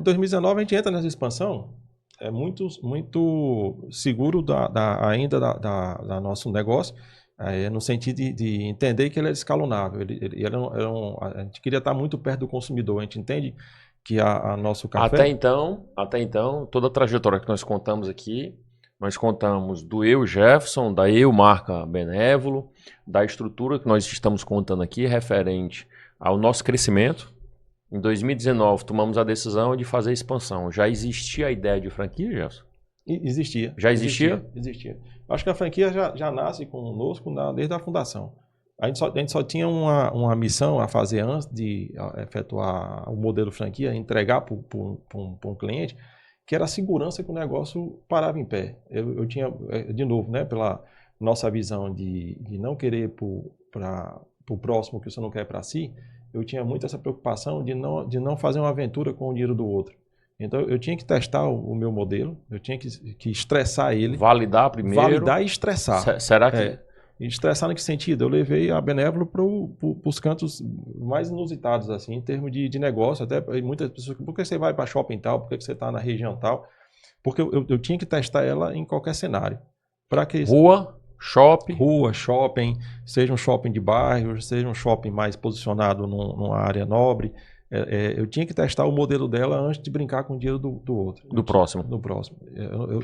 Em 2019 a gente entra nessa expansão, é muito seguro ainda da nosso negócio, no sentido de entender que ele é escalonável. A gente queria estar muito perto do consumidor. A gente entende que a nosso café... Até então, toda a trajetória que nós contamos aqui, nós contamos do eu Jefferson, da eu marca Benévolo, da estrutura que nós estamos contando aqui referente ao nosso crescimento. Em 2019, tomamos a decisão de fazer a expansão. Já existia a ideia de franquia, Jefferson? Existia. Já existia? Existia. Acho que a franquia já nasce conosco desde a fundação. A gente só tinha uma missão a fazer antes de efetuar o modelo franquia, entregar para um cliente, que era a segurança que o negócio parava em pé. Eu tinha, de novo, né, pela nossa visão de não querer para o próximo o que você não quer para si, eu tinha muito essa preocupação de não fazer uma aventura com o dinheiro do outro. Então, eu tinha que testar o meu modelo, eu tinha que estressar ele. Validar primeiro. Validar e estressar. Será que... E estressar em que sentido? Eu levei a Benévolo para os cantos mais inusitados, assim, em termos de negócio. Até muitas pessoas, por que você vai para shopping tal? Por que você está na região tal? Porque eu tinha que testar ela em qualquer cenário. Rua, shopping, seja um shopping de bairro, seja um shopping mais posicionado numa área nobre. Eu tinha que testar o modelo dela antes de brincar com o dinheiro do outro. Do próximo. Do próximo.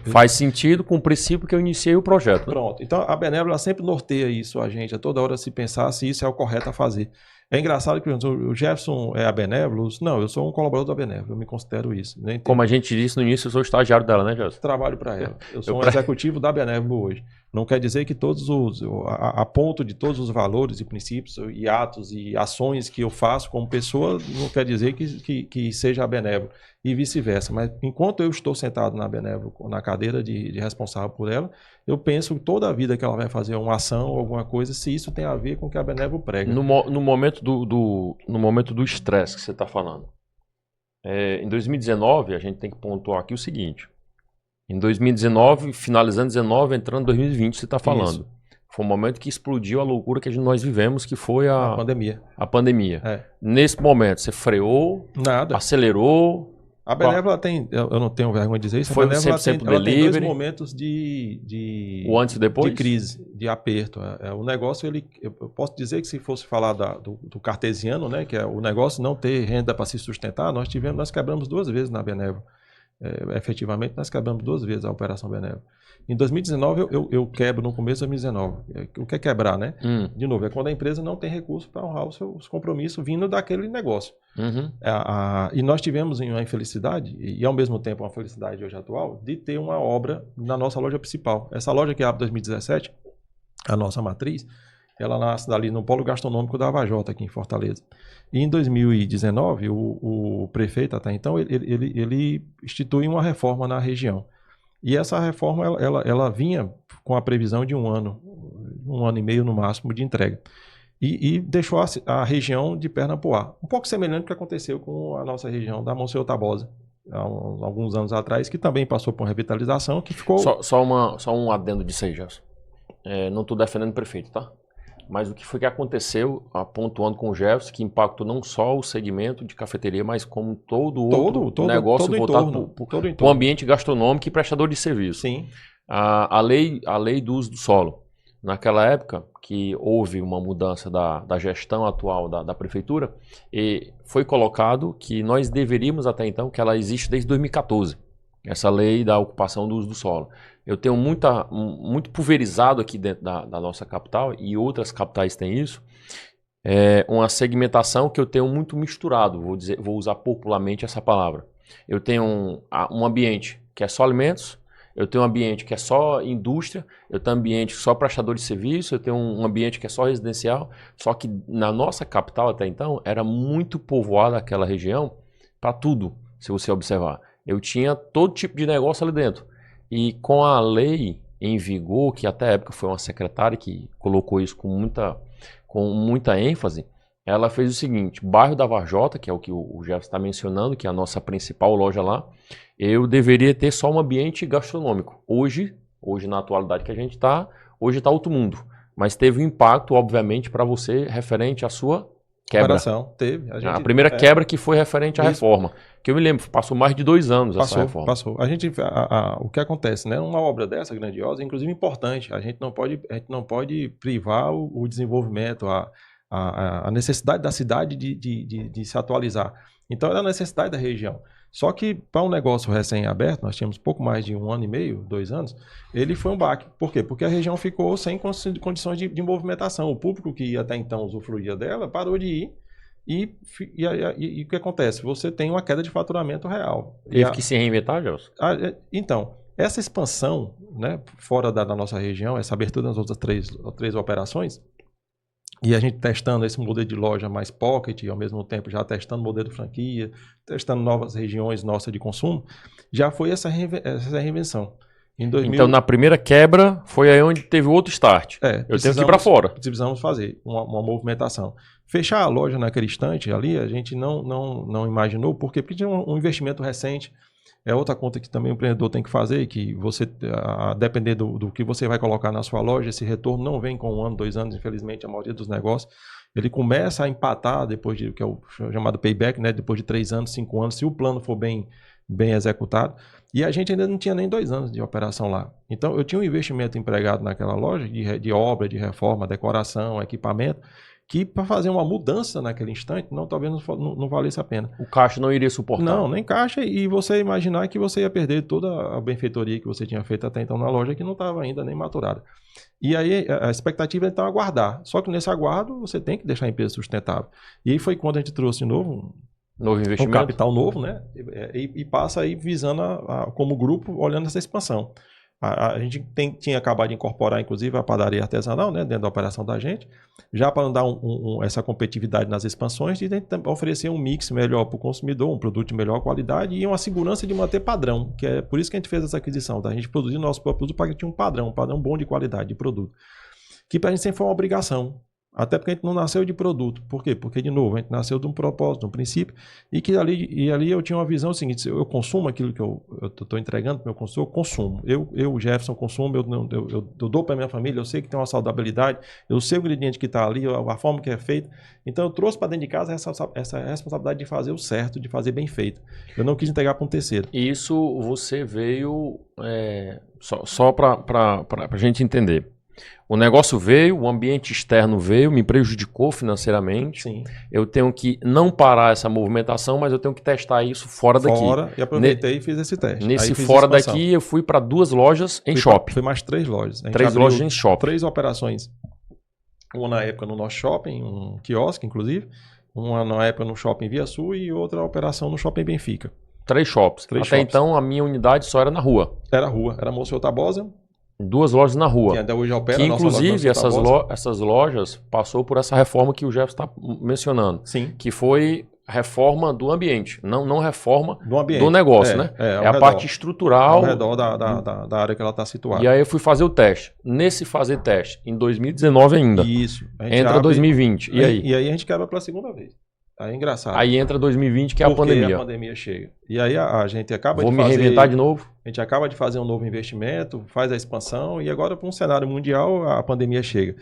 Faz sentido com o princípio que eu iniciei o projeto. Né? Pronto. Então, a Benévola sempre norteia isso a gente, a toda hora se pensar se isso é o correto a fazer. É engraçado que o Jefferson é a Benévola. Não, eu sou um colaborador da Benévola, eu me considero isso. Como a gente disse no início, eu sou estagiário dela, né, Jefferson? Trabalho para ela. Eu sou um executivo da Benévola hoje. Não quer dizer que a ponto de todos os valores e princípios e atos e ações que eu faço como pessoa, não quer dizer que seja a Benévola e vice-versa. Mas enquanto eu estou sentado na Benévola, na cadeira de responsável por ela, eu penso toda a vida que ela vai fazer uma ação ou alguma coisa, se isso tem a ver com o que a Benévola prega. No momento do estresse que você está falando, em 2019, a gente tem que pontuar aqui o seguinte. Em 2019, finalizando 2019, entrando em 2020, você está falando. Isso. Foi um momento que explodiu a loucura que nós vivemos, que foi a pandemia. Nesse momento, você freou, acelerou... A Benévola tem, eu não tenho vergonha de dizer isso, foi a Benévola tem 2 momentos o antes e depois? De crise, de aperto. O negócio, eu posso dizer que se fosse falar do cartesiano, né, que é o negócio não ter renda para se sustentar, nós quebramos 2 vezes na Benévola. Efetivamente, nós quebramos 2 vezes a Operação Benévola. Em 2019, eu quebro no começo de 2019. O que é quebrar, né? De novo, é quando a empresa não tem recurso para honrar os seus compromissos vindo daquele negócio. E nós tivemos uma infelicidade, e ao mesmo tempo uma felicidade hoje atual, de ter uma obra na nossa loja principal. Essa loja que abre em 2017, a nossa matriz, ela nasce ali no polo gastronômico da Vajota, aqui em Fortaleza. E em 2019, o prefeito, até então, ele institui uma reforma na região. E essa reforma, ela vinha com a previsão de 1 ano e meio no máximo de entrega. E deixou a região de perna pro ar. Um pouco semelhante ao que aconteceu com a nossa região da Monsenhor Tabosa, há alguns anos atrás, que também passou por uma revitalização, que ficou... Só um adendo disso aí, Gerson. Não estou defendendo o prefeito, tá? Mas o que foi que aconteceu, pontuando com o Jefferson, que impactou não só o segmento de cafeteria, mas como todo outro negócio voltado para o ambiente gastronômico e prestador de serviço. Sim. A lei do uso do solo. Naquela época, que houve uma mudança da gestão atual da prefeitura, e foi colocado que nós deveríamos até então, que ela existe desde 2014, essa lei da ocupação do uso do solo. Eu tenho muito pulverizado aqui dentro da nossa capital, e outras capitais têm isso, uma segmentação que eu tenho muito misturado, vou usar popularmente essa palavra. Eu tenho um ambiente que é só alimentos, eu tenho um ambiente que é só indústria, eu tenho um ambiente só prestador de serviço, eu tenho um ambiente que é só residencial, só que na nossa capital até então era muito povoada aquela região para tudo, se você observar. Eu tinha todo tipo de negócio ali dentro. E com a lei em vigor, que até a época foi uma secretária que colocou isso com muita ênfase, ela fez o seguinte: bairro da Varjota, que é o que o Jefferson está mencionando, que é a nossa principal loja lá, eu deveria ter só um ambiente gastronômico. Hoje na atualidade que a gente está, hoje está outro mundo. Mas teve um impacto, obviamente, para você referente à sua Quebra. Operação, teve. A primeira quebra que foi referente à reforma. Que eu me lembro, passou mais de 2 anos essa reforma. Passou. O que acontece, né? Uma obra dessa grandiosa, inclusive importante, a gente não pode privar o desenvolvimento, a necessidade da cidade de se atualizar. Então, era a necessidade da região. Só que, para um negócio recém-aberto, nós tínhamos pouco mais de 1 ano e meio, 2 anos, ele foi um baque. Por quê? Porque a região ficou sem condições de movimentação. O público que até então usufruía dela parou de ir. E o que acontece? Você tem uma queda de faturamento real. Teve que se reinventar, Gelson? Então, essa expansão, né, fora da nossa região, essa abertura nas outras três operações, e a gente testando esse modelo de loja mais pocket, e ao mesmo tempo já testando modelo de franquia, testando novas regiões nossas de consumo, já foi essa reinvenção. Então, na primeira quebra, foi aí onde teve outro start. Eu tenho que ir para fora. Precisamos fazer uma movimentação. Fechar a loja naquele instante ali, a gente não imaginou, porque tinha um investimento recente. É outra conta que também o empreendedor tem que fazer, que você, a depender do que você vai colocar na sua loja, esse retorno não vem com 1 ano, 2 anos, infelizmente, a maioria dos negócios. Ele começa a empatar depois que é o chamado payback, né? Depois de 3 anos, 5 anos, se o plano for bem executado. E a gente ainda não tinha nem 2 anos de operação lá. Então, eu tinha um investimento empregado naquela loja de obra, de reforma, decoração, equipamento, que para fazer uma mudança naquele instante, talvez não valesse a pena. O caixa não iria suportar. Não, nem caixa, e você imaginar que você ia perder toda a benfeitoria que você tinha feito até então na loja, que não estava ainda nem maturada. E aí a expectativa é então aguardar. Só que nesse aguardo você tem que deixar a empresa sustentável. E aí foi quando a gente trouxe de novo novo investimento, um capital novo, né? E passa aí visando como grupo, olhando essa expansão. A gente tinha acabado de incorporar, inclusive, a padaria artesanal, né, dentro da operação da gente, já para não dar essa competitividade nas expansões e oferecer um mix melhor para o consumidor, um produto de melhor qualidade e uma segurança de manter padrão, que é por isso que a gente fez essa aquisição, da gente produzir nosso próprio produto para que tinha um padrão bom de qualidade de produto, que para a gente sempre foi uma obrigação. Até porque a gente não nasceu de produto. Por quê? Porque, de novo, a gente nasceu de um propósito, de um princípio, e ali eu tinha uma visão seguinte: eu consumo aquilo que eu estou entregando para o meu consumidor, eu consumo. Eu, Jefferson, consumo, eu dou para minha família, eu sei que tem uma saudabilidade, eu sei o ingrediente que está ali, a forma que é feito. Então, eu trouxe para dentro de casa essa responsabilidade de fazer o certo, de fazer bem feito. Eu não quis entregar para um terceiro. Isso você veio, só para a gente entender. O negócio veio, o ambiente externo veio, me prejudicou financeiramente. Sim. Eu tenho que não parar essa movimentação, mas eu tenho que testar isso fora daqui. E aproveitei e fiz esse teste. Nesse fora daqui, eu fui para 2 lojas em shopping. Foi mais 3 lojas. 3 lojas em shopping. 3 operações. Uma na época no nosso shopping, um quiosque, inclusive. Uma na época no shopping Via Sul e outra operação no shopping Benfica. 3 shops. Até então, a minha unidade só era na rua. Era rua. Era Monsenhor Tabosa. 2 lojas na rua. Que até hoje opera, que inclusive essas lojas passou por essa reforma que o Jefferson está mencionando. Sim. Que foi reforma do ambiente, não reforma do negócio, né? É a parte estrutural. Ao redor da área que ela está situada. E aí eu fui fazer o teste. Nesse fazer teste, em 2019 ainda. Isso. Entra 2020. E aí? E aí a gente quebra pela segunda vez. Aí é engraçado. Aí entra 2020, que é a pandemia. Porque a pandemia chega. E aí a gente acaba de fazer... Vou me reinventar de novo? A gente acaba de fazer um novo investimento, faz a expansão e agora para um cenário mundial a pandemia chega.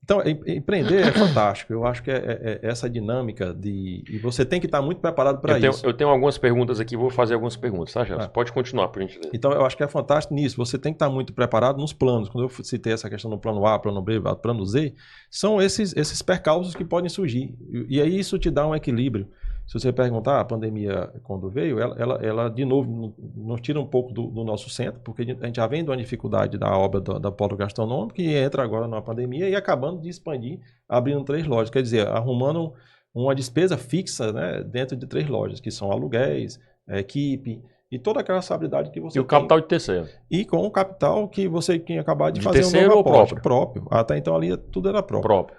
Então, empreender é fantástico. Eu acho que é essa dinâmica e você tem que estar muito preparado para isso. Eu tenho algumas perguntas aqui, vou fazer algumas perguntas, tá, Jefferson? Pode continuar, por gentileza. Então, eu acho que é fantástico nisso. Você tem que estar muito preparado nos planos. Quando eu citei essa questão do plano A, plano B, plano Z, são esses percalços que podem surgir. E aí isso te dá um equilíbrio. Se você perguntar, a pandemia, quando veio, ela de novo, nos tira um pouco do nosso centro, porque a gente já vem de uma dificuldade da obra da polo gastronômica e entra agora numa pandemia e acabando de expandir, abrindo 3 lojas. Quer dizer, arrumando uma despesa fixa, né, dentro de 3 lojas, que são aluguéis, equipe e toda aquela responsabilidade que você tem. E o capital de terceiro. E com o capital que você tinha acabado de fazer terceiro um novo aporte. Próprio. Até então ali tudo era próprio.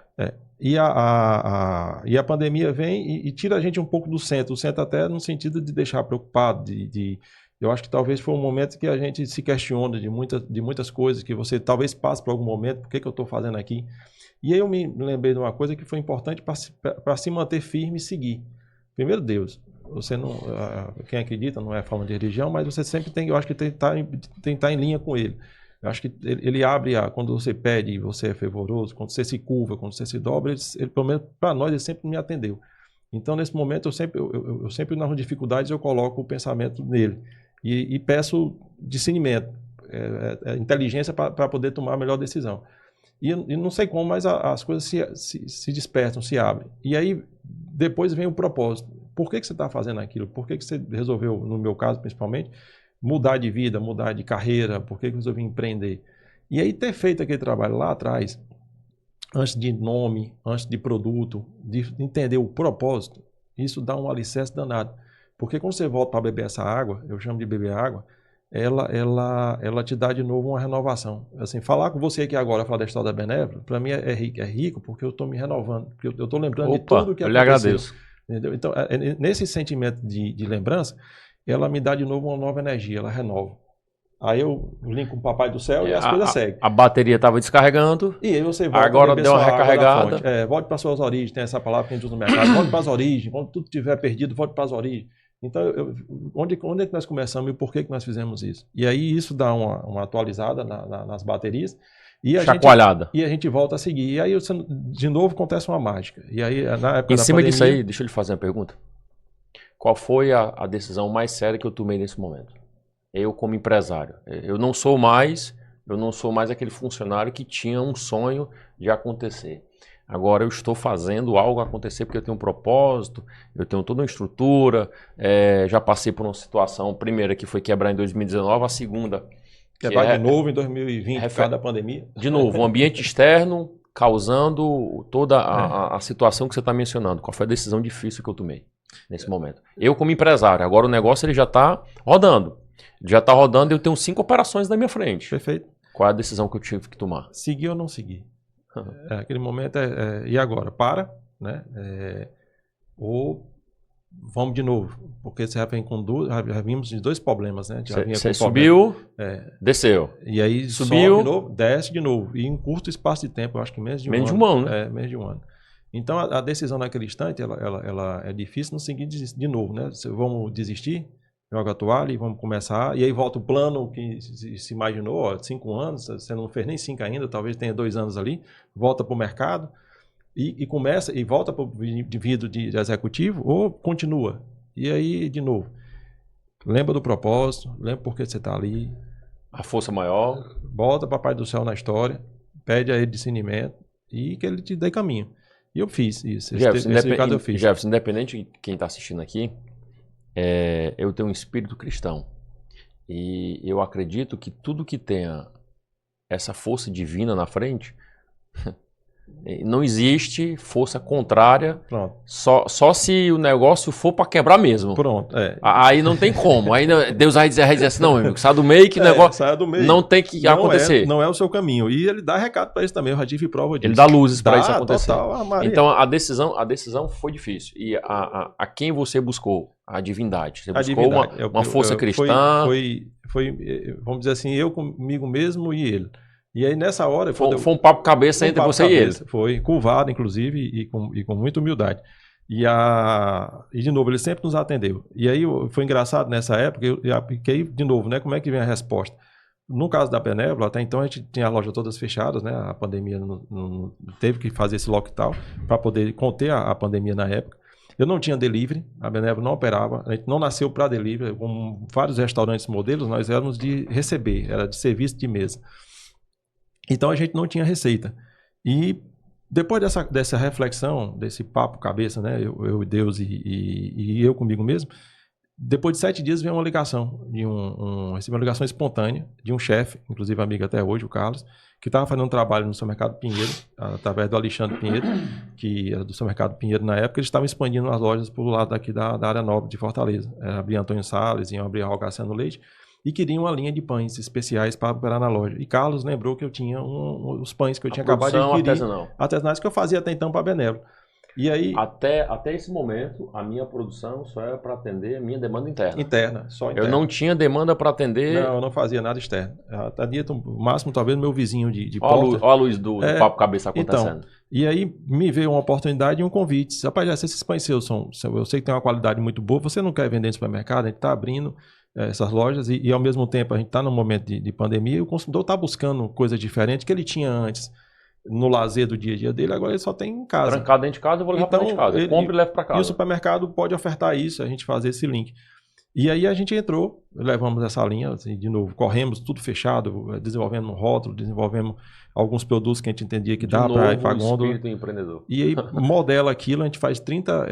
E a pandemia vem e tira a gente um pouco do centro. O centro até no sentido de deixar preocupado. Eu acho que talvez foi um momento que a gente se questiona de muitas coisas, que você talvez passe por algum momento, por que eu estou fazendo aqui? E aí eu me lembrei de uma coisa que foi importante para se manter firme e seguir. Primeiro, Deus. Você não, quem acredita não é falando de religião, mas você sempre tem, eu acho que tem que estar em linha com ele. Eu acho que ele abre, quando você pede, você é fervoroso, quando você se curva, quando você se dobra, ele pelo menos para nós, ele sempre me atendeu. Então, nesse momento, eu sempre nas dificuldades, eu coloco o pensamento nele e peço discernimento, inteligência para poder tomar a melhor decisão. E não sei como, mas as coisas se despertam, se abrem. E aí, depois vem o propósito. Por que você está fazendo aquilo? Por que você resolveu, no meu caso principalmente, mudar de vida, mudar de carreira? Por que resolvi empreender? E aí, ter feito aquele trabalho lá atrás, antes de nome, antes de produto, de entender o propósito, isso dá um alicerce danado. Porque quando você volta para beber essa água, eu chamo de beber água, ela te dá de novo uma renovação. Assim, falar com você aqui agora, falar da história da Benévola, para mim é rico porque eu estou me renovando, porque eu estou lembrando de tudo que aconteceu. Eu lhe agradeço. Entendeu? Então, nesse sentimento de lembrança, ela me dá de novo uma nova energia, ela renova. Aí eu linko com o Papai do Céu e as coisas seguem. A bateria estava descarregando. E aí você volta. Agora deu uma recarregada. Volte para suas origens, tem essa palavra que a gente usa no mercado. Volte para as origens. Quando tudo estiver perdido, volte para as origens. Então, onde é que nós começamos e por que nós fizemos isso? E aí isso dá uma atualizada nas baterias. E Chacoalhada. E a gente volta a seguir. E aí, de novo, acontece uma mágica. E aí, na época em cima disso aí, deixa eu lhe fazer uma pergunta. Qual foi a decisão mais séria que eu tomei nesse momento? Eu como empresário. Eu não sou mais aquele funcionário que tinha um sonho de acontecer. Agora eu estou fazendo algo acontecer porque eu tenho um propósito, eu tenho toda uma estrutura, já passei por uma situação, a primeira que foi quebrar em 2019, a segunda... Quebrar de novo em 2020, por causa da pandemia. De novo, um ambiente externo causando toda a situação que você está mencionando. Qual foi a decisão difícil que eu tomei nesse momento? Eu como empresário, agora o negócio ele já está rodando. Já está rodando e eu tenho 5 operações na minha frente. Perfeito. Qual é a decisão que eu tive que tomar? Seguir ou não seguir? Aquele momento e agora? Para, né? Ou vamos de novo, porque você já vem com já vimos de 2 problemas, né? Você subiu, desceu. E aí subiu, sobe de novo, desce de novo. E em curto espaço de tempo, eu acho que menos de um ano. Né? Menos de um ano. Então a decisão naquele instante, ela é difícil não seguir de novo, né? Vamos desistir, joga a toalha e vamos começar. E aí volta o plano que se imaginou, 5 anos, você não fez nem 5 ainda, talvez tenha 2 anos ali, volta para o mercado e começa e volta para o indivíduo de executivo ou continua. E aí, de novo, lembra do propósito, lembra por que você está ali. A força maior. Bota Papai do Céu na história, pede a ele discernimento e que ele te dê caminho. E eu fiz isso. Jefferson, independente de quem está assistindo aqui, eu tenho um espírito cristão. E eu acredito que tudo que tenha essa força divina na frente, não existe força contrária. Pronto. Só se o negócio for para quebrar mesmo. Pronto. Aí não tem como. Aí Deus vai dizer assim, não, meu amigo, sai do meio que o negócio sai do meio. Não tem que acontecer. Não é o seu caminho. E ele dá recado para isso também. O Radife prova disso. Ele dá luzes para isso acontecer. Total, então a decisão foi difícil. E a quem você buscou? A divindade. Você buscou uma força cristã. Foi, vamos dizer assim, eu comigo mesmo e ele. E aí nessa hora... Foi um papo cabeça entre você e ele. Foi, curvado inclusive e com muita humildade. E de novo, ele sempre nos atendeu. E aí foi engraçado nessa época, eu apliquei de novo, né? Como é que vem a resposta? No caso da Benévola, até então a gente tinha as lojas todas fechadas, né? A pandemia teve que fazer esse lockdown para poder conter a pandemia na época. Eu não tinha delivery, a Benévola não operava, a gente não nasceu para delivery, como vários restaurantes modelos, nós éramos de receber, era de serviço de mesa. Então a gente não tinha receita. E depois dessa reflexão, desse papo cabeça, né? Eu Deus e eu comigo mesmo, depois de 7 dias veio uma ligação, recebi uma ligação espontânea de um chefe, inclusive amigo até hoje, o Carlos, que estava fazendo um trabalho no Supermercado Pinheiro, através do Alexandre Pinheiro, que era do Supermercado Pinheiro na época, eles estavam expandindo as lojas por lado daqui da área nobre de Fortaleza. Abrir Antônio Salles, iam abrir a Rogaciano Leite, e queriam uma linha de pães especiais para operar na loja. E Carlos lembrou que eu tinha os pães que eu tinha acabado de adquirir. Artesanais que eu fazia até então para a Benévola. E aí, até esse momento, a minha produção só era para atender a minha demanda interna. Só interna. Eu não tinha demanda para atender... Não, eu não fazia nada externo. Até o máximo, talvez, meu vizinho de porta. Olha a luz do papo cabeça acontecendo. Então, e aí me veio uma oportunidade e um convite. Rapaz, esses pães seus eu sei que tem uma qualidade muito boa, você não quer vender no supermercado, a gente está abrindo... essas lojas, e ao mesmo tempo a gente está num momento de pandemia e o consumidor está buscando coisas diferentes que ele tinha antes no lazer do dia a dia dele, agora ele só tem em casa. Trancado dentro de casa, eu vou levar para dentro de casa. Compre e leve para casa. E o supermercado pode ofertar isso, a gente fazer esse link. E aí a gente entrou, levamos essa linha, assim, de novo, corremos tudo fechado, desenvolvendo um rótulo, desenvolvemos alguns produtos que a gente entendia que dá para ir para a gôndola. E aí modela aquilo, a gente faz 30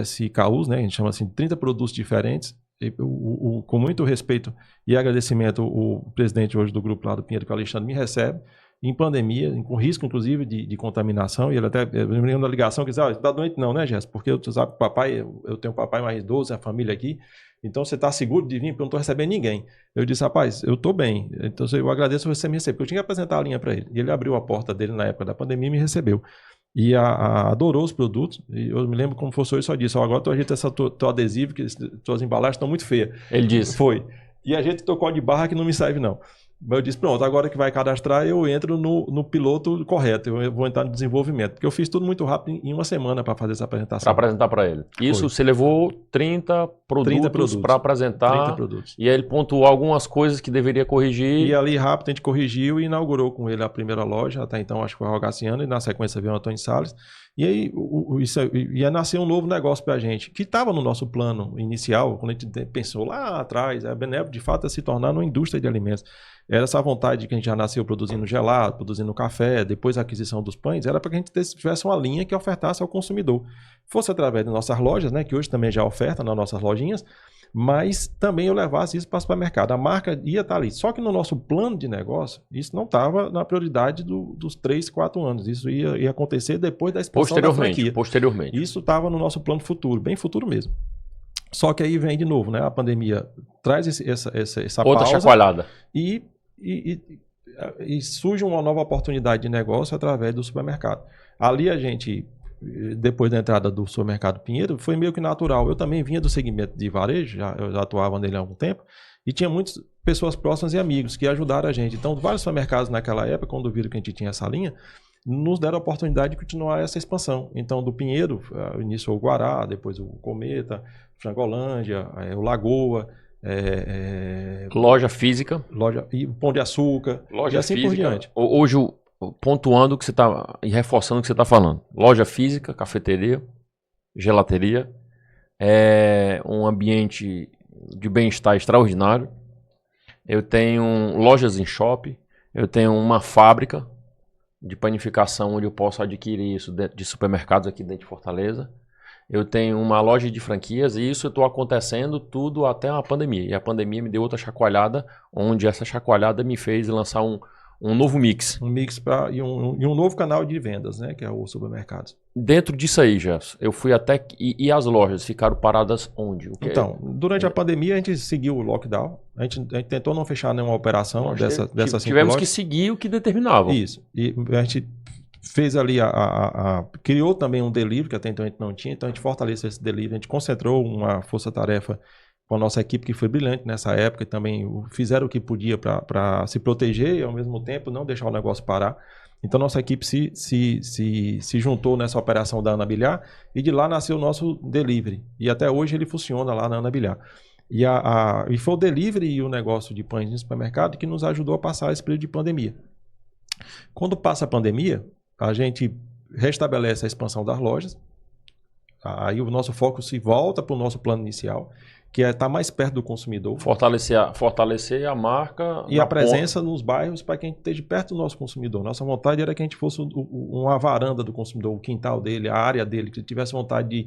SKUs, né? A gente chama assim, 30 produtos diferentes. E, com muito respeito e agradecimento, o presidente hoje do grupo lá do Pinheiro, que é o Alexandre, me recebe em pandemia, com risco inclusive de contaminação, e ele até, eu me lembro da ligação, que disse, você está doente não, né, Jéssica? Porque tu sabe, papai, eu tenho um papai mais idoso, a família aqui, então você está seguro de vir, porque eu não estou recebendo ninguém. Eu disse, rapaz, eu estou bem, então eu agradeço você me receber, porque eu tinha que apresentar a linha para ele. E ele abriu a porta dele na época da pandemia e me recebeu. E adorou os produtos, e eu me lembro como fosse hoje, só disse, agora tu ajeita esse teu adesivo, que tuas embalagens estão muito feias. Ele disse. Foi. E a gente tocou de barra que não me serve não. Mas eu disse, pronto, agora que vai cadastrar, eu entro no piloto correto, eu vou entrar no desenvolvimento. Porque eu fiz tudo muito rápido, em uma semana, para fazer essa apresentação. Para apresentar para ele. Isso, foi. Você levou 30 produtos para apresentar. 30 produtos. E aí ele pontuou algumas coisas que deveria corrigir. E ali rápido a gente corrigiu e inaugurou com ele a primeira loja, até então acho que foi o Rogaciano, e na sequência veio o Antônio Salles. E aí ia nascer um novo negócio para a gente, que estava no nosso plano inicial, quando a gente pensou lá atrás, a Benévola de fato é se tornar uma indústria de alimentos. Era essa vontade que a gente já nasceu produzindo gelado, produzindo café, depois a aquisição dos pães, era para que a gente tivesse uma linha que ofertasse ao consumidor. Fosse através das nossas lojas, né, que hoje também já oferta nas nossas lojinhas, mas também eu levasse isso para o supermercado. A marca ia estar ali. Só que no nosso plano de negócio, isso não estava na prioridade dos 3, 4 anos. Isso ia acontecer depois da expansão da franquia. Posteriormente. Isso estava no nosso plano futuro, bem futuro mesmo. Só que aí vem de novo, né? A pandemia traz essa outra pausa chacoalhada. E surge uma nova oportunidade de negócio através do supermercado. Ali a gente, depois da entrada do supermercado Pinheiro, foi meio que natural. Eu também vinha do segmento de varejo, eu já atuava nele há algum tempo, e tinha muitas pessoas próximas e amigos que ajudaram a gente. Então, vários supermercados naquela época, quando viram que a gente tinha essa linha, nos deram a oportunidade de continuar essa expansão. Então, do Pinheiro, iniciou o Guará, depois o Cometa, Frangolândia, o Lagoa, loja física, e Pão de Açúcar, loja e assim física, por diante. Hoje, pontuando o que você está e reforçando o que você está falando, loja física, cafeteria, gelateria, é um ambiente de bem-estar extraordinário. Eu tenho lojas em shopping, eu tenho uma fábrica de panificação onde eu posso adquirir isso de supermercados aqui dentro de Fortaleza. Eu tenho uma loja de franquias e isso estou acontecendo tudo até a pandemia. E a pandemia me deu outra chacoalhada, onde essa chacoalhada me fez lançar um novo mix. Um mix e um novo canal de vendas, né? Que é o supermercado. Dentro disso aí, Gerson, eu fui até... E as lojas ficaram paradas onde? Então, durante a pandemia a gente seguiu o lockdown. A gente tentou não fechar nenhuma operação dessas 5 lojas. Tivemos que seguir o que determinava. Isso. E a gente fez ali, criou também um delivery, que até então a gente não tinha, então a gente fortaleceu esse delivery, a gente concentrou uma força-tarefa com a nossa equipe, que foi brilhante nessa época, e também fizeram o que podia para se proteger e ao mesmo tempo não deixar o negócio parar. Então nossa equipe se juntou nessa operação da Ana Bilhar, e de lá nasceu o nosso delivery, e até hoje ele funciona lá na Ana Bilhar. E foi o delivery e o negócio de pães no supermercado que nos ajudou a passar esse período de pandemia. Quando passa a pandemia, a gente restabelece a expansão das lojas, aí o nosso foco se volta para o nosso plano inicial, que é estar mais perto do consumidor. Fortalecer a marca. E a presença nos bairros para que a gente esteja perto do nosso consumidor. Nossa vontade era que a gente fosse uma varanda do consumidor, o quintal dele, a área dele, que ele tivesse vontade de,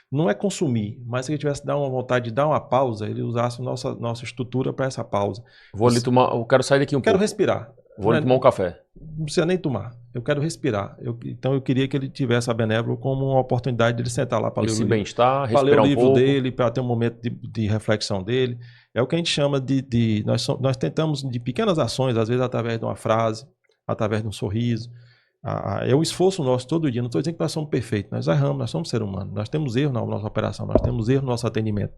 não é consumir, mas que ele tivesse uma vontade de dar uma pausa, ele usasse nossa estrutura para essa pausa. Vou ali tomar, eu quero sair daqui um pouco. Quero respirar. Vou ali tomar um café. Não precisa nem tomar. Eu quero respirar. Então eu queria que ele tivesse a Benévola como uma oportunidade de ele sentar lá para ler o livro. Bem-estar, respirar ler o livro pouco dele, para ter um momento de reflexão dele. É o que a gente chama nós tentamos de pequenas ações, às vezes através de uma frase, através de um sorriso. É um esforço nosso todo dia. Não estou dizendo que nós somos perfeitos. Nós erramos, nós somos seres humanos. Nós temos erro na nossa operação, nós temos erro no nosso atendimento.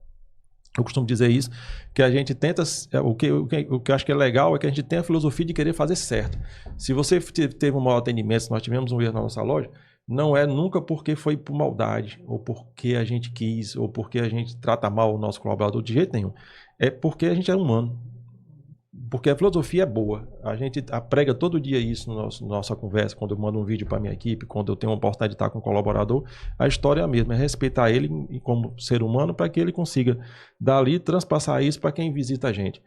Eu costumo dizer isso, que a gente tenta, o que eu acho que é legal é que a gente tem a filosofia de querer fazer certo. Se você teve um mau atendimento, se nós tivemos um erro na nossa loja, não é nunca porque foi por maldade, ou porque a gente quis, ou porque a gente trata mal o nosso colaborador, de jeito nenhum. É porque a gente é humano. Porque a filosofia é boa. A gente prega todo dia isso na nossa conversa, quando eu mando um vídeo para minha equipe, quando eu tenho a oportunidade de estar com um colaborador, a história é a mesma, é respeitar ele como ser humano para que ele consiga dali transpassar isso para quem visita a gente.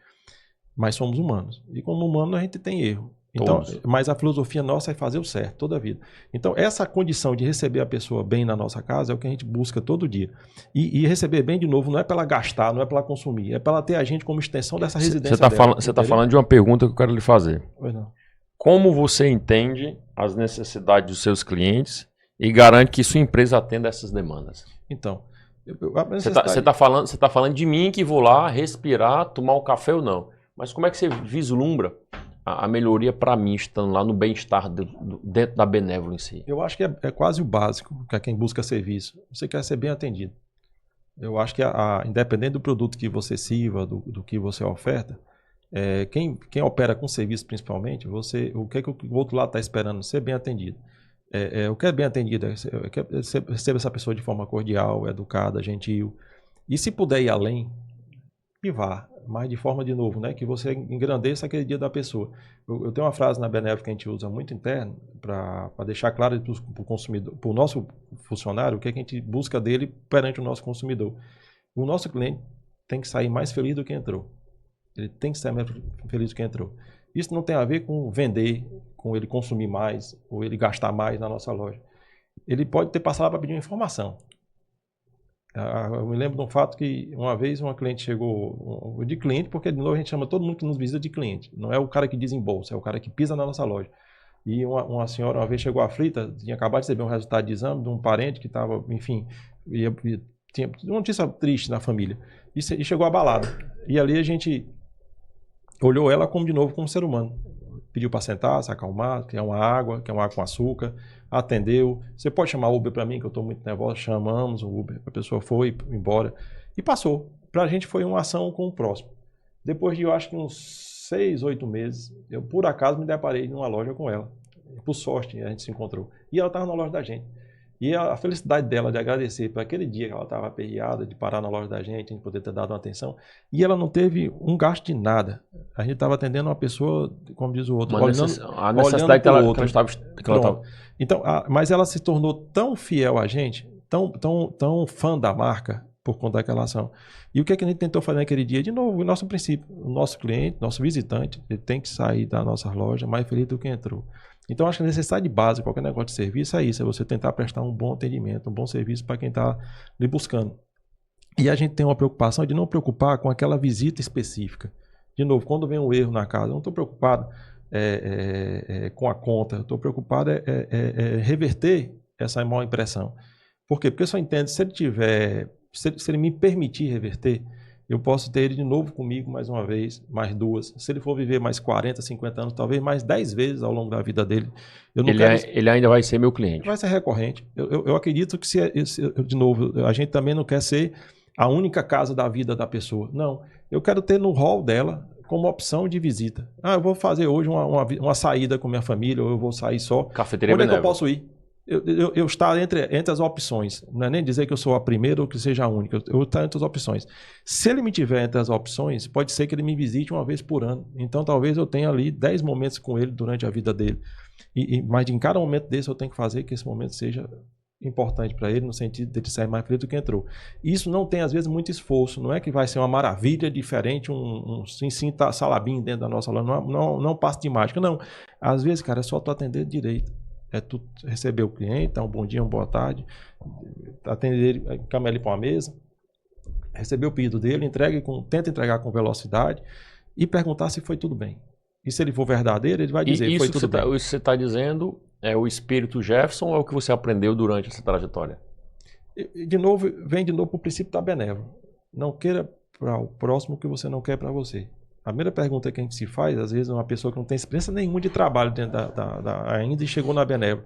Mas somos humanos. E como humano a gente tem erro. Então, mas a filosofia nossa é fazer o certo toda a vida. Então, essa condição de receber a pessoa bem na nossa casa é o que a gente busca todo dia. E receber bem, de novo, não é para ela gastar, não é para ela consumir, é para ela ter a gente como extensão dessa residência dela. Você está falando de uma pergunta que eu quero lhe fazer. Pois não. Como você entende as necessidades dos seus clientes e garante que sua empresa atenda essas demandas? Então, você tá falando de mim que vou lá respirar, tomar um café ou não. Mas como é que você vislumbra a melhoria para mim, estando lá no bem-estar dentro da Benévola em si? Eu acho que é quase o básico para quem busca serviço. Você quer ser bem atendido. Eu acho que, independente do produto que você sirva, do que você oferta, quem opera com serviço principalmente, o que o outro lado está esperando? Ser bem atendido. Eu quero bem atendido, eu quero receber essa pessoa de forma cordial, educada, gentil. E se puder ir além, que vá. Mas de forma, de novo, né, que você engrandeça aquele dia da pessoa. Eu tenho uma frase na Benévola que a gente usa muito interno, para deixar claro para o consumidor, para o nosso funcionário, o que a gente busca dele perante o nosso consumidor. O nosso cliente tem que sair mais feliz do que entrou. Ele tem que sair mais feliz do que entrou. Isso não tem a ver com vender, com ele consumir mais, ou ele gastar mais na nossa loja. Ele pode ter passado lá para pedir uma informação. Eu me lembro de um fato que uma vez uma cliente chegou, de cliente, porque de novo a gente chama todo mundo que nos visita de cliente. Não é o cara que desembolsa, é o cara que pisa na nossa loja. E uma senhora uma vez chegou aflita, tinha acabado de receber um resultado de exame de um parente que estava, enfim, tinha uma notícia triste na família. E chegou abalada. E ali a gente olhou ela como de novo como ser humano. Pediu para sentar, se acalmar, quer uma água com açúcar, atendeu. Você pode chamar Uber para mim, que eu estou muito nervoso. Chamamos o Uber, a pessoa foi embora e passou. Para a gente foi uma ação com o próximo. Depois de, eu acho que uns 6, 8 meses, eu por acaso me deparei numa loja com ela. Por sorte, a gente se encontrou. E ela estava na loja da gente. E a felicidade dela de agradecer por aquele dia que ela estava aperreada, de parar na loja da gente, de poder ter dado uma atenção. E ela não teve um gasto de nada. A gente estava atendendo uma pessoa, como diz o outro, a necessidade que ela estava. Então, mas ela se tornou tão fiel a gente, tão fã da marca, por conta daquela ação. E o que a gente tentou fazer naquele dia? De novo, o nosso princípio. O nosso cliente, nosso visitante, ele tem que sair da nossa loja mais feliz do que entrou. Então, acho que a necessidade básica, qualquer negócio de serviço, é isso. É você tentar prestar um bom atendimento, um bom serviço para quem está lhe buscando. E a gente tem uma preocupação de não preocupar com aquela visita específica. De novo, quando vem um erro na casa, eu não estou preocupado com a conta. Eu estou preocupado reverter essa má impressão. Por quê? Porque eu só entendo, se ele me permitir reverter, eu posso ter ele de novo comigo mais uma vez, mais duas. Se ele for viver mais 40, 50 anos, talvez mais 10 vezes ao longo da vida dele. Ele ainda vai ser meu cliente. Vai ser recorrente. Eu acredito que, de novo, a gente também não quer ser a única casa da vida da pessoa. Não. Eu quero ter no hall dela como opção de visita. Eu vou fazer hoje uma saída com minha família, ou eu vou sair só. Cafeteria Onde é que eu Benévola. posso ir? Eu estar entre as opções, não é nem dizer que eu sou a primeira ou que seja a única, eu estar entre as opções. Se ele me tiver entre as opções, pode ser que ele me visite uma vez por ano. Então talvez eu tenha ali 10 momentos com ele durante a vida dele. Mas em cada momento desse eu tenho que fazer que esse momento seja importante para ele, no sentido de ele sair mais feliz do que entrou. Isso não tem, às vezes, muito esforço. Não é que vai ser uma maravilha diferente, cinta salabim dentro da nossa loja. Não passe de mágica, não. Às vezes, cara, é só tu atender direito. É tu receber o cliente, dar um bom dia, uma boa tarde, atender ele, encaminhar ele para uma mesa, receber o pedido dele, tenta entregar com velocidade e perguntar se foi tudo bem. E se ele for verdadeiro, ele vai dizer foi tudo bem. Isso que você está dizendo é o espírito Jefferson ou é o que você aprendeu durante essa trajetória? De novo, vem de novo para o princípio da Benévola. Não queira para o próximo o que você não quer para você. A primeira pergunta que a gente se faz, às vezes, é uma pessoa que não tem experiência nenhuma de trabalho dentro ainda e chegou na Benévola.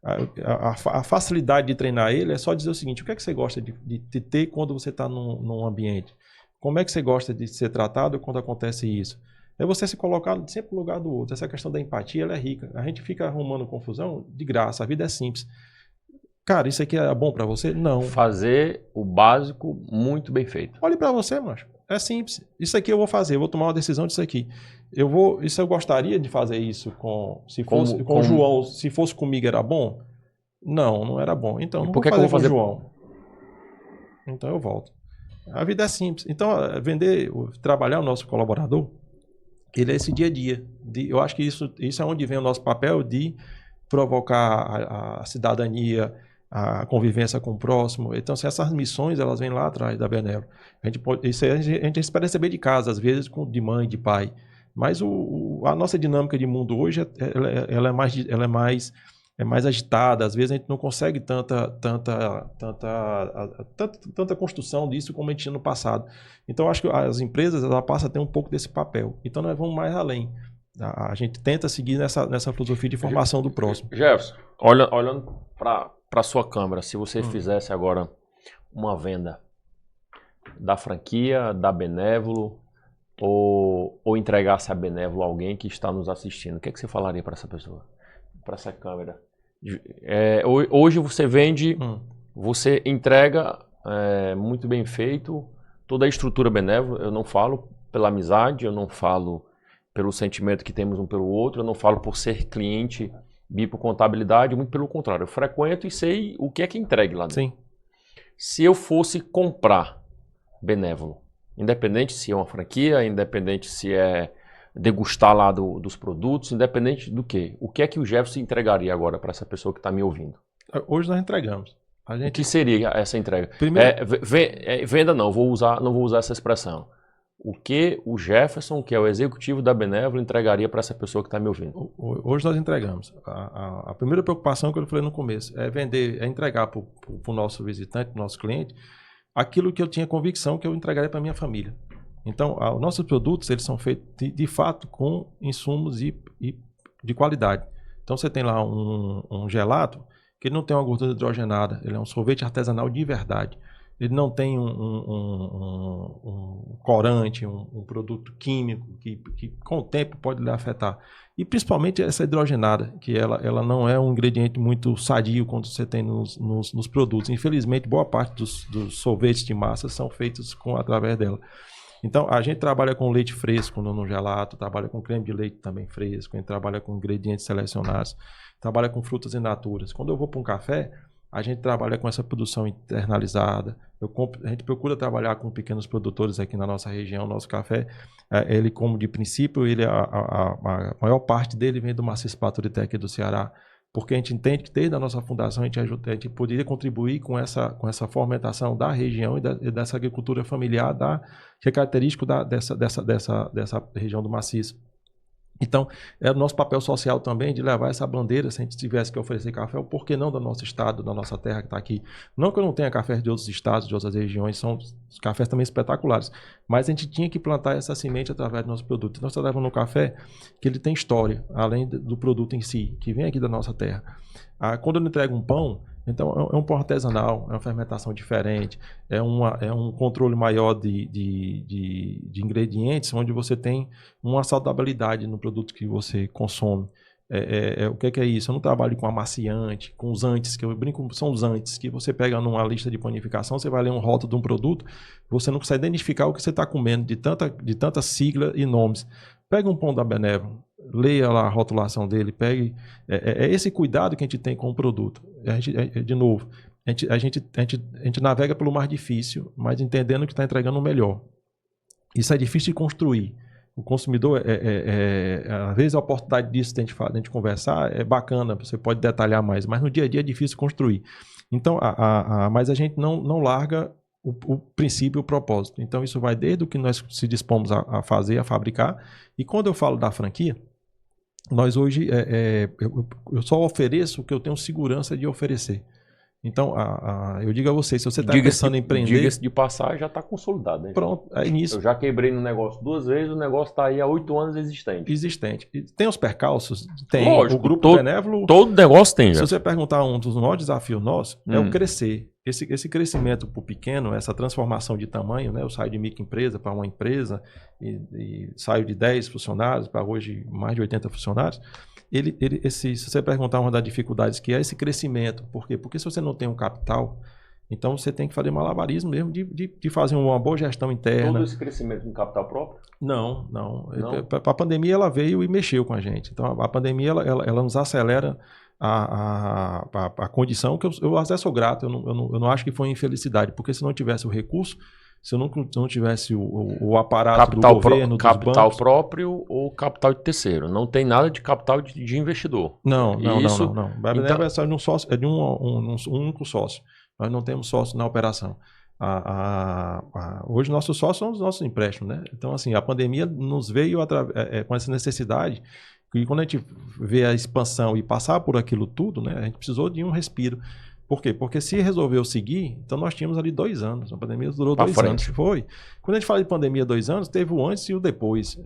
A facilidade de treinar ele é só dizer o seguinte: o que é que você gosta de ter quando você está num ambiente? Como é que você gosta de ser tratado quando acontece isso? É você se colocar sempre no lugar do outro. Essa questão da empatia, ela é rica. A gente fica arrumando confusão de graça, a vida é simples. Cara, isso aqui é bom para você? Não. Fazer o básico muito bem feito. Olhe para você, macho. É simples. Isso aqui eu vou fazer, eu vou tomar uma decisão disso aqui. Isso eu gostaria de fazer isso se fosse com o João, se fosse comigo era bom? Não, não era bom. Então não vou fazer com o João. Então eu volto. A vida é simples. Então, trabalhar o nosso colaborador, ele é esse dia a dia. Eu acho que isso é onde vem o nosso papel de provocar a cidadania, a convivência com o próximo. Então, essas missões, elas vêm lá atrás da Benévola. Isso a gente espera receber de casa, às vezes de mãe, de pai. Mas a nossa dinâmica de mundo hoje, ela é mais agitada. Às vezes a gente não consegue tanta construção disso como a gente tinha no passado. Então, acho que as empresas elas passam a ter um poupouco desse papel. Então, nós vamos mais além. A gente tenta seguir nessa filosofia de formação do próximo. Jefferson, olhando para a sua câmera, se você fizesse agora uma venda da franquia, da Benévolo, ou entregasse a Benévolo a alguém que está nos assistindo, o que você falaria para essa pessoa? Para essa câmera? Hoje você vende, você entrega muito bem feito toda a estrutura Benévolo. Eu não falo pela amizade, eu não falo pelo sentimento que temos um pelo outro, eu não falo por ser cliente Bipo Contabilidade, muito pelo contrário, eu frequento e sei o que é que entregue lá dentro. Sim. Se eu fosse comprar Benévolo, independente se é uma franquia, independente se é degustar lá dos produtos, independente do que. O que é que o Jefferson entregaria agora para essa pessoa que está me ouvindo? Hoje nós entregamos. O que seria essa entrega? Primeiro... Venda não vou usar essa expressão. O que o Jefferson, que é o executivo da Benévolo, entregaria para essa pessoa que está me ouvindo? Hoje nós entregamos. A primeira preocupação que eu falei no começo é entregar para o nosso visitante, para o nosso cliente, aquilo que eu tinha convicção que eu entregaria para a minha família. Então, os nossos produtos eles são feitos de fato com insumos e de qualidade. Então, você tem lá um gelato que ele não tem uma gordura hidrogenada, ele é um sorvete artesanal de verdade. Ele não tem um corante, um produto químico que com o tempo pode lhe afetar. E principalmente essa hidrogenada, que ela não é um ingrediente muito sadio quando você tem nos produtos. Infelizmente, boa parte dos sorvetes de massa são feitos através dela. Então, a gente trabalha com leite fresco no gelato, trabalha com creme de leite também fresco, a gente trabalha com ingredientes selecionados, trabalha com frutas in naturas. Quando eu vou para um café, a gente trabalha com essa produção internalizada. A gente procura trabalhar com pequenos produtores aqui na nossa região. Nosso café, ele como de princípio, a maior parte dele vem do Maciço Paturité aqui do Ceará, porque a gente entende que desde a nossa fundação a gente poderia contribuir com essa fomentação da região e dessa agricultura familiar, que é característico dessa região do Maciço. Então, é o nosso papel social também de levar essa bandeira, se a gente tivesse que oferecer café, o porquê não do nosso estado, da nossa terra que está aqui. Não que eu não tenha cafés de outros estados, de outras regiões, são cafés também espetaculares, mas a gente tinha que plantar essa semente através do nosso produto. Nós trabalhamos no café que ele tem história, além do produto em si, que vem aqui da nossa terra. Quando eu entrego um pão, então é um pão artesanal, é uma fermentação diferente, é um controle maior de ingredientes, onde você tem uma saudabilidade no produto que você consome. O que é isso? Eu não trabalho com amaciante, com os antes, que eu brinco, são os antes, que você pega numa lista de panificação, você vai ler um rótulo de um produto, você não consegue identificar o que você está comendo, de tanta sigla e nomes. Pega um pão da Benévolo, leia lá a rotulação dele, pegue. É esse cuidado que a gente tem com o produto. De novo, a gente navega pelo mais difícil, mas entendendo que está entregando o melhor. Isso é difícil de construir. O consumidor, às vezes a oportunidade disso de a gente conversar é bacana, você pode detalhar mais, mas no dia a dia é difícil construir. Então, mas a gente não larga o princípio e o propósito. Então, isso vai desde o que nós se dispomos a fazer, a fabricar. E quando eu falo da franquia, nós hoje, eu só ofereço o que eu tenho segurança de oferecer. Então, eu digo a você, se você está pensando em empreender... Diga-se de passar, já está consolidado. Né? Pronto, é nisso. Eu já quebrei no negócio 2 vezes, o negócio está aí há 8 anos existente. Tem os percalços? Tem. Lógico, o Grupo Benévolo... Todo negócio tem. Se você perguntar, um dos maiores desafios nossos é o crescer. Esse crescimento para o pequeno, essa transformação de tamanho, né? Eu saio de microempresa para uma empresa e saio de 10 funcionários para hoje mais de 80 funcionários. Se você perguntar uma das dificuldades que é esse crescimento, por quê? Porque se você não tem um capital, Então você tem que fazer malabarismo mesmo de fazer uma boa gestão interna. Todo esse crescimento com capital próprio? Não. A pandemia ela veio e mexeu com a gente. Então a pandemia ela nos acelera a condição que eu até sou grato. Eu não acho que foi infelicidade, porque se não tivesse o recurso, se eu não tivesse o aparato capital do governo, dos capital bancos, próprio ou capital de terceiro? Não tem nada de capital de investidor. Não. A Então, Benévola é só de um sócio, é de um único sócio. Nós não temos sócio na operação. Hoje nossos sócios são os nossos empréstimos, né? Então, assim, a pandemia nos veio com essa necessidade, e quando a gente vê a expansão e passar por aquilo tudo, né, a gente precisou de um respiro. Por quê? Porque se resolveu seguir, então nós tínhamos ali 2 anos. A pandemia durou 2 anos. Foi. Quando a gente fala de pandemia 2 anos, teve o antes e o depois.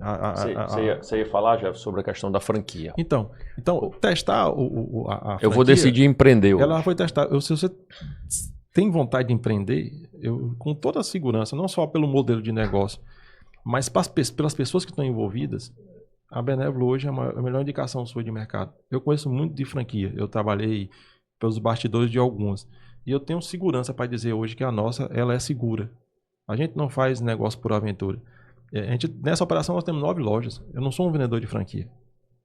Você ia falar, Jeff, sobre a questão da franquia. Então testar a franquia... Eu vou decidir empreender hoje. Ela foi testar. Se você tem vontade de empreender, com toda a segurança, não só pelo modelo de negócio, mas pelas pessoas que estão envolvidas, a Benévola hoje é a melhor indicação sua de mercado. Eu conheço muito de franquia. Eu trabalhei pelos bastidores de algumas. E eu tenho segurança para dizer hoje que a nossa ela é segura. A gente não faz negócio por aventura. Nessa operação nós temos 9 lojas. Eu não sou um vendedor de franquia.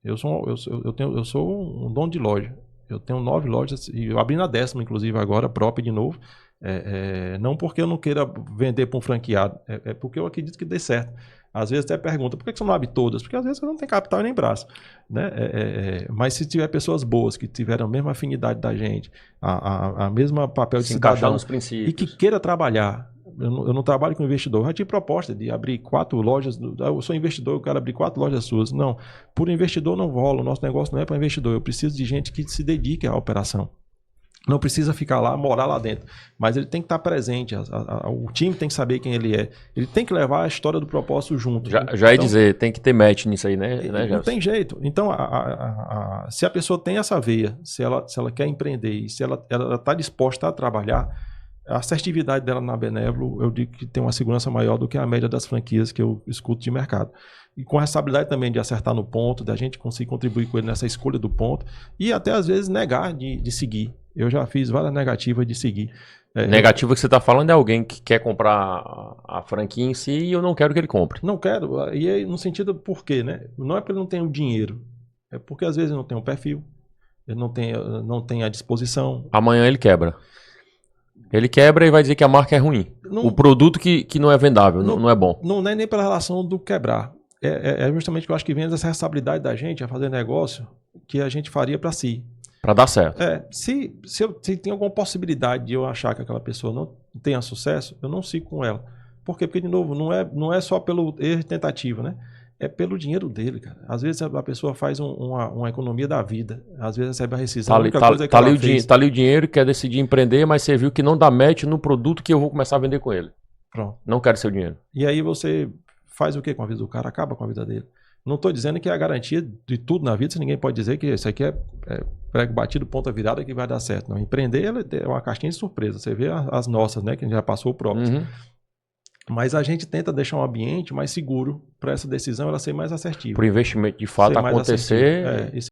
Eu sou um dono de loja. Eu tenho 9 lojas e eu abri na 10ª, inclusive, agora, própria de novo. Não porque eu não queira vender para um franqueado, é porque eu acredito que dê certo. Às vezes até pergunta, por que você não abre todas? Porque às vezes você não tem capital e nem braço. Né? Mas se tiver pessoas boas, que tiveram a mesma afinidade da gente, a mesma papel de cidadão, nos princípios, e que queira trabalhar. Eu não trabalho com investidor. Eu já tive proposta de abrir 4 lojas. Eu sou investidor, eu quero abrir 4 lojas suas. Não, por investidor não rola. O nosso negócio não é para investidor. Eu preciso de gente que se dedique à operação. Não precisa ficar lá, morar lá dentro. Mas ele tem que estar presente. O time tem que saber quem ele é. Ele tem que levar a história do propósito junto. Já ia dizer, tem que ter match nisso aí, né? Não tem jeito. Então, se a pessoa tem essa veia, se ela quer empreender e se ela está disposta a trabalhar, a assertividade dela na Benévola, eu digo que tem uma segurança maior do que a média das franquias que eu escuto de mercado. E com a responsabilidade também de acertar no ponto, da gente conseguir contribuir com ele nessa escolha do ponto e até às vezes negar de seguir. Eu já fiz várias negativas de seguir. Negativa que você está falando é alguém que quer comprar a franquia em si e eu não quero que ele compre. Não quero. E aí, no sentido por quê, né? Não é porque ele não tem o dinheiro. É porque às vezes ele não tem o perfil. Ele não tem a disposição. Amanhã ele quebra. Ele quebra e vai dizer que a marca é ruim. O produto que não é vendável, não é bom. Não é nem pela relação do quebrar. É justamente que eu acho que vem dessa responsabilidade da gente a fazer negócio que a gente faria para si. Para dar certo. Se tem alguma possibilidade de eu achar que aquela pessoa não tenha sucesso, eu não sigo com ela. Por quê? Porque, de novo, não é só pelo erro e tentativa, né? É pelo dinheiro dele, cara. Às vezes a pessoa faz uma economia da vida. Às vezes recebe a rescisão. Tá ali o dinheiro, quer decidir empreender, mas você viu que não dá match no produto que eu vou começar a vender com ele. Pronto. Não quero seu dinheiro. E aí você faz o quê com a vida do cara? Acaba com a vida dele. Não estou dizendo que é a garantia de tudo na vida, se ninguém pode dizer que isso aqui é prego batido, ponta virada que vai dar certo. Não, empreender é uma caixinha de surpresa. Você vê as nossas, né? Que a gente já passou o próprio. Uhum. Mas a gente tenta deixar um ambiente mais seguro para essa decisão ela ser mais assertiva. Para o investimento de fato acontecer.